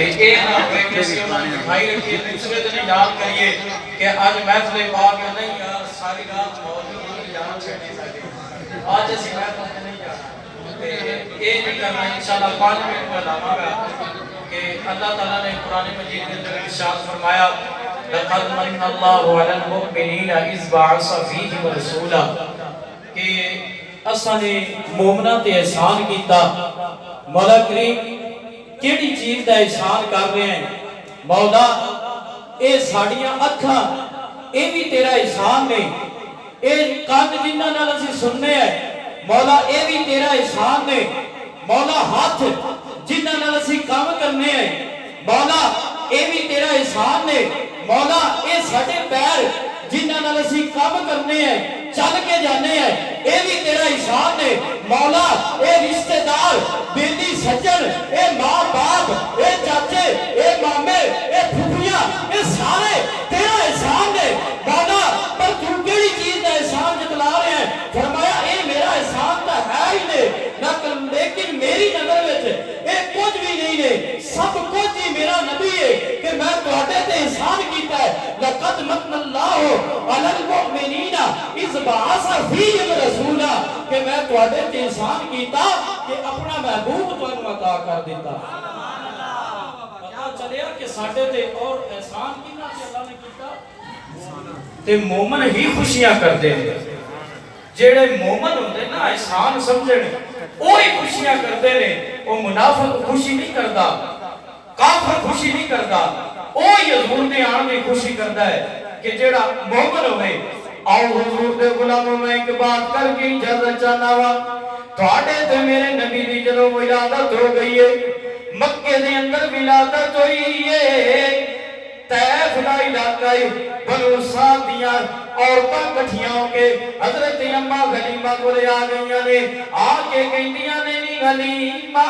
ये ना होए कि ਅਸੀਂ ਉਹਨਾਂ ਨੂੰ ਮਿਠਾਈ ਰੱਖੀਏ दूसरे दिन याद करिए कि आज महफिल पाक नहीं यार सारी रात मौज जान छड़ी साडी आज ਅਸੀਂ महफिल नहीं जाना ते ये नहीं करना इंशाल्लाह 5 मिनट में लावांगा कि अल्लाह ताला ने कुरान मजीद के अंदर इरशाद फरमाया लक़द मन्ना अल्लाहु अलल मुमिनीना इज़ बअस फीहिम रसूला कि असां ने मोमिनां ते एहसान कीता मौला करीम केड़ी चीज दा एहसान कर रहे हैं मौला ये साड़ियां अखां ये भी तेरा एहसान ने ये कान जिन्हां नाल असीं सुनने हैं मौला ये भी तेरा एहसान ने मौला हाथ जिन्हां नाल असीं काम करने हैं मौला ये भी तेरा एहसान ने मौला ये साडे पैर जिन्हां नाल असीं काम करने हैं चल के जाने हैं ये भी तेरा एहसान ने मौला ये रिश्तेदार बेली सज्जन ये मां बाप ये चाचे ये मामे ये फुफियां ये सारे तेरा एहसान ने मौला पर तू केड़ी चीज का एहसान जतला रहे हैं फरमाया ये मेरा एहसान तो है ही ने लेकिन मेरी नजर विच ये कुछ भी नहीं ने सब कुछ ही मेरा नबी है कि मैं तुहाडे ते एहसान कीता है लक़द मन्नल्लाहु अलल मुमिनीना इज़ बअस फीहिम रसूला कि मैं तुहाडे ते एहसान कीता कि अपना महबूब तुहानू अता कर दिता पता चलिया कि साडे ते और एहसान किन्ना ते अल्लाह ने कीता ते मोमिन ही खुशियां करदे ने जेड़े मोमिन होंदे ना एहसान समझण ओ ही खुशियां करदे ने ओ मुनाफिक खुशी नहीं करदा काफिर खुशी नहीं करदा ओ ही हुजूर दे आण दी खुशी करदा है कि जेड़ा मोमिन होवे आओ हुजूर दे गुलामों में एक बात करके इजाजत चाहना वा तुहाडे ते मेरे नबी दी जदों विलादत हो गई है मक्के दे अंदर विलादत होई है तैफ दा इलाका है बनु साद दियां औरतां इकट्ठियां होके हजरत अम्मा गलीमा कोले आ गईयां ने आके कहंदियां ने नी गलीमा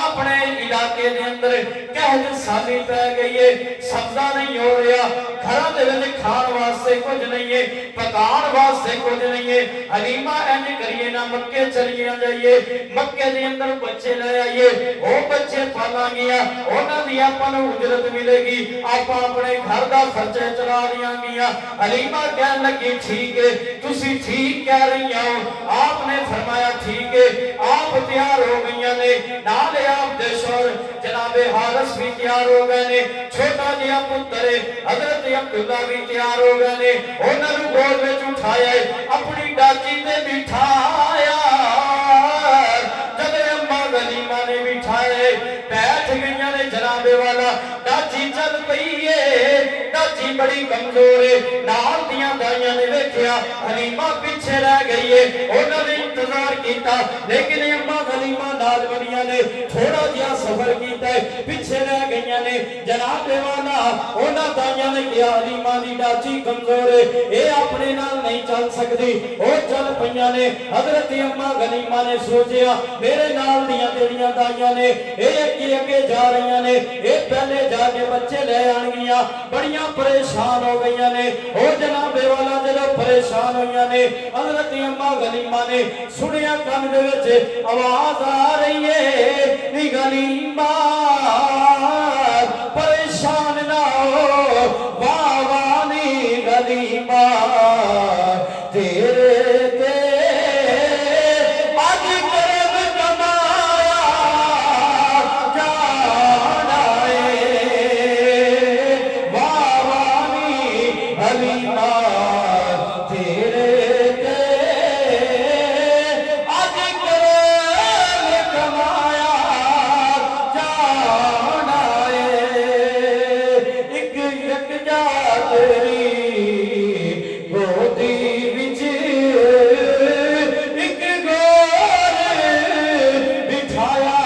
अपने इलाके दे अंदर कहत साली पै गई है सब्जा नहीं हो रहा घरों दे विच खाण वास्ते कुछ नहीं है पकाण वास्ते कुछ नहीं है हलीमा इंज करिए ना मक्के चलिए जाइए मक्के दे अंदर बच्चे ले आइए वो बच्चे पालांगियां उन्हां दी आपां नूं उजरत मिलेगी आपां अपने घर दा खर्चा चला दियांगियां हलीमा कहन लगी ठीक है तुसी ठीक कह रही हो आपने फरमाया ठीक है आप तैयार हो गईयां ने नाल आप दे शौहर जनाबे हारिस भी तैयार हो गए ने छोटा जिहा पुत्र हजरत अब्दुल्ला भी तैयार हो गए ने उन्हां नूं गोद विच उठाया अपनी डाची ते बिठाया जब अम्मा गलीमा ने बिठाए बैठ गईयां ने जनाबे वाला डाची चल पई है डाची बड़ी कमजोर है नाल दियां दाइयां ने देखिया हलीमा पीछे रह गई है उन्हां ने इंतजार कीता लेकिन अम्मा गलीमा नाल बनियां ने थोड़ा जिहा सफर कीता है पीछे रह गईयां ने जनाबे वाला उन्हां दाइयां ने कहा हलीमा दी डाची कमजोर है ये अपने नाल नहीं चल सकदी ओ चल पईयां ने हजरत अम्मा गलीमा ने सोचिया मेरे नाल दियां जेड़ियां दाइयां ने ये अगे जा रही ने ये पहले जाके बच्चे ले आणगियां बड़ियां परेशान हो गईयां ने ओ जनाबे वाला जदों परेशान होईयां ने हजरत अम्मा गलीमा ने सुनिया कान दे विच आवाज आ रही है नी गलीमा परेशान ना हो वाह वाह नी गलीमा तेरे ते आज करब कमाया जाना है वाह वाह नी गलीमा तेरे ते आज करब कमाया जाना है एक एक जा तेरी गोदी विच एक गोर बिठाया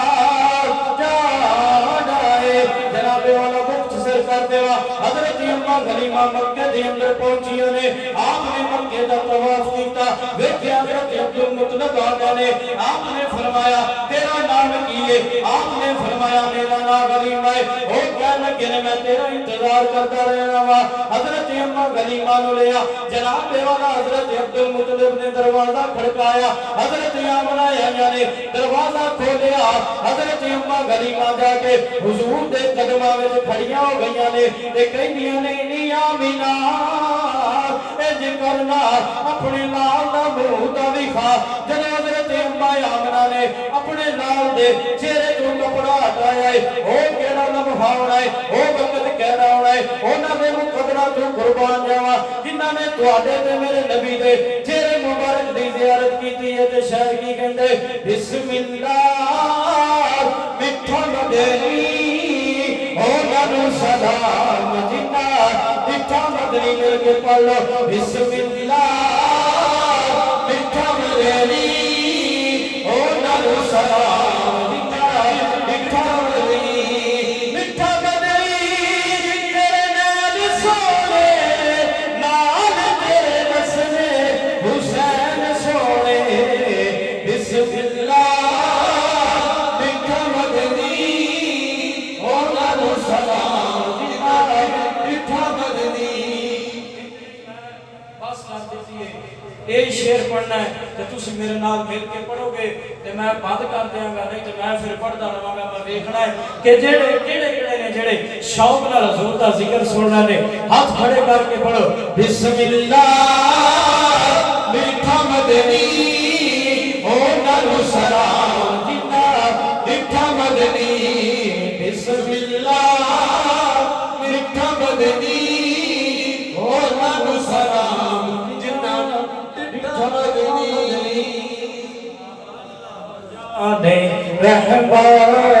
जाना है जनाबे वाला मुफ्त सिर कर देवा हजरत अम्मा गलीमा मक्के दे अंदर पहुंचियां ने आपने मक्के दा तवाफ कीता देखिया हजरत अब्दुल मुतलब आका ने आपने फरमाया तेरा नाम की है आपने फरमाया मेरा नाम गलीमा है ओ लगे ने मैं तेरा इंतजार करता रहना वा। हजरत अम्मा गलीमा नु लिया जनाब वाला हजरत अब्दुल मुतलिब ने दरवाजा खड़काया। हजरत आमना ने दरवाजा खोलिया। हजरत अम्मा गलीमा जाके हुजूर दे कदमां विच खड़ियां हो गईयां ने ते कहंदियां ने नी आमीना इंज करना अपने लाल दा मुंह दा विखा। जद हजरत अम्मा आमना ने अपने लाल दे चेहरे तो कपड़ा हटाया है ओ केड़ा लम्हा होना है ओ वक्त कहना होना है उन्हां दे मुकदरा तो कुर्बान जावा जिन्हां ने तुहाडे ते मेरे नबी दे चेहरे मुबारक दी ज़ियारत कीती है। ते शायर की कहंदे बिस्मिल्लाह मिठा मदनी उन्हां नू सलाम जिन्ना मिठा मदनी मिल के पढ़ लो बिस्मिल्लाह मिठा मदनी उन्हां नू सलाम जिन्ना मिठा मदनी मिठा मदनी तेरे नाल सोने नाल तेरे नसले हुसैन सोने बिस्मिल्लाह मिठा मदनी उन्हां नू सलाम जिन्ना मिठा मदनी। बस कर देती है ये शेर पढ़ना है तो तुम मेरे नाल मिल के पढ़ोगे तो मैं बंद कर देंगा नहीं तो मैं फिर पढ़ता रहांगा। मैं देखना है कि जेड़े केड़े केड़े ने जेड़े शौक नाल हुजूर दा जिक्र सुनना ने हाथ खड़े करके पढ़ो बिस्मिल्लाह मीठा मदनी उन्हां नू सलाम जिन्ना मीठा मदनी बिस्मिल्लाह मीठा मदनी उन्हां नू सलाम जिन्ना मीठा मदनी रहमान